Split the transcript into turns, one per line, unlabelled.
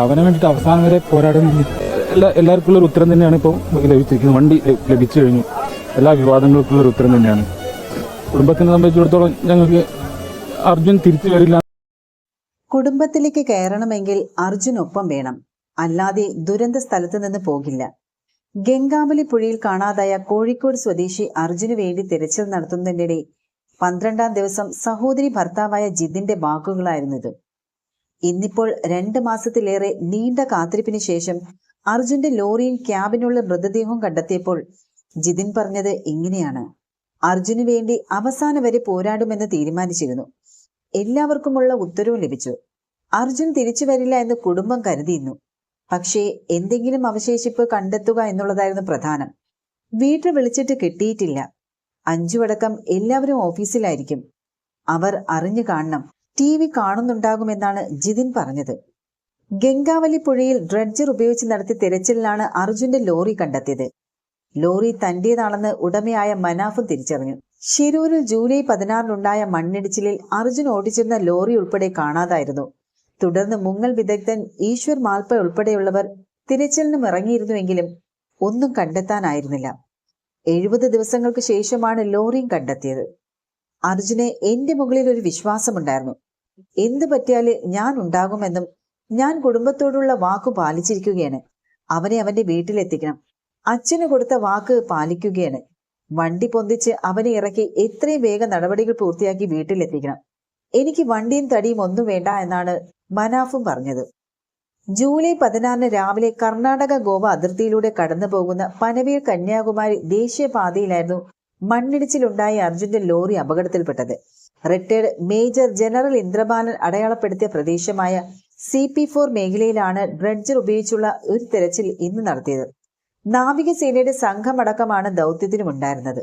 അവനെ വേണ്ടിയിട്ട് അവസാനം വരെ പോരാടാൻ എല്ലാവർക്കുള്ള ഒരു ഉത്തരം തന്നെയാണ് ഇപ്പോൾ ലഭിച്ചിരിക്കുന്നത്. വണ്ടി ലഭിച്ചു കഴിഞ്ഞു. എല്ലാ വിവാദങ്ങൾക്കുള്ള ഒരു ഉത്തരം തന്നെയാണ്. കുടുംബത്തിനെ സംബന്ധിച്ചിടത്തോളം ഞങ്ങൾക്ക് അർജുൻ തിരിച്ചു വരില്ല.
കുടുംബത്തിലേക്ക് കയറണമെങ്കിൽ അർജുനൊപ്പം വേണം, അല്ലാതെ ദുരന്ത സ്ഥലത്ത് നിന്ന് പോകില്ല. ഗംഗാവലി പുഴയിൽ കാണാതായ കോഴിക്കോട് സ്വദേശി അർജുന് വേണ്ടി തിരച്ചിൽ നടത്തുന്നതിനിടെ 12ാം ദിവസം സഹോദരി ഭർത്താവായ ജിതിന്റെ വാക്കുകളായിരുന്നത്. ഇന്നിപ്പോൾ 2 മാസത്തിലേറെ നീണ്ട കാത്തിരിപ്പിന് ശേഷം അർജുന്റെ ലോറിയിൽ ക്യാബിനുള്ള മൃതദേഹം കണ്ടെത്തിയപ്പോൾ ജിതിൻ പറഞ്ഞത് ഇങ്ങനെയാണ്: അർജുന് വേണ്ടി അവസാനം വരെ പോരാടുമെന്ന് തീരുമാനിച്ചിരുന്നു. എല്ലാവർക്കുമുള്ള ഉത്തരവും ലഭിച്ചു. അർജുൻ തിരിച്ചു വരില്ല എന്ന് കുടുംബം കരുതിയിരുന്നു. പക്ഷേ എന്തെങ്കിലും അവശേഷിപ്പ് കണ്ടെത്തുക എന്നുള്ളതായിരുന്നു പ്രധാനം. വീട്ടിൽ വിളിച്ചിട്ട് കിട്ടിയിട്ടില്ല. 5 അടക്കം എല്ലാവരും ഓഫീസിലായിരിക്കും. അവർ അറിഞ്ഞു കാണണം, TV കാണുന്നുണ്ടാകുമെന്നാണ് ജിതിൻ പറഞ്ഞത്. ഗംഗാവലി പുഴയിൽ ഡ്രഡ്ജർ ഉപയോഗിച്ച് നടത്തിയ തിരച്ചിലിലാണ് അർജുന്റെ ലോറി കണ്ടെത്തിയത്. ലോറി തന്റേതാണെന്ന് ഉടമയായ മനാഫും തിരിച്ചറിഞ്ഞു. ശിരൂരിൽ ജൂലൈ 16-നുണ്ടായ മണ്ണിടിച്ചിലിൽ അർജുൻ ഓടിച്ചിരുന്ന ലോറി ഉൾപ്പെടെ കാണാതായിരുന്നു. തുടർന്ന് മുങ്ങൽ വിദഗ്ധൻ ഈശ്വർ മാൽപ്പ ഉൾപ്പെടെയുള്ളവർ തിരച്ചിലിനും ഇറങ്ങിയിരുന്നുവെങ്കിലും ഒന്നും കണ്ടെത്താനായിരുന്നില്ല. 70 ദിവസങ്ങൾക്ക് ശേഷമാണ് ലോറിയും കണ്ടെത്തിയത്. അർജുന് എന്റെ മുകളിൽ ഒരു വിശ്വാസമുണ്ടായിരുന്നു. എന്തു പറ്റിയാല് ഞാൻ ഉണ്ടാകുമെന്നും ഞാൻ കുടുംബത്തോടുള്ള വാക്കു പാലിച്ചിരിക്കുകയാണ്. അവനെ അവന്റെ വീട്ടിലെത്തിക്കണം. അച്ഛന് കൊടുത്ത വാക്ക് പാലിക്കുകയാണ്. വണ്ടി പൊന്തിച്ച് അവനെ ഇറക്കി എത്രയും വേഗം നടപടികൾ പൂർത്തിയാക്കി വീട്ടിലെത്തിക്കണം. എനിക്ക് വണ്ടിയും തടിയും ഒന്നും വേണ്ട എന്നാണ് മനാഫും പറഞ്ഞത്. ജൂലൈ 16-ന് രാവിലെ കർണാടക ഗോവ അതിർത്തിയിലൂടെ കടന്നു പോകുന്ന പനവേൽ കന്യാകുമാരി ദേശീയപാതയിലായിരുന്നു മണ്ണിടിച്ചിലുണ്ടായ അർജുന്റെ ലോറി അപകടത്തിൽപ്പെട്ടത്. റിട്ടയർഡ് മേജർ ജനറൽ ഇന്ദ്രബാലൻ അടയാളപ്പെടുത്തിയ പ്രദേശമായ CP4 മേഖലയിലാണ് ഡ്രഡ്ജർ ഉപയോഗിച്ചുള്ള ഒരു തെരച്ചിൽ ഇന്ന് നടത്തിയത്. നാവികസേനയുടെ സംഘമടക്കമാണ് ദൗത്യത്തിനുമുണ്ടായിരുന്നത്.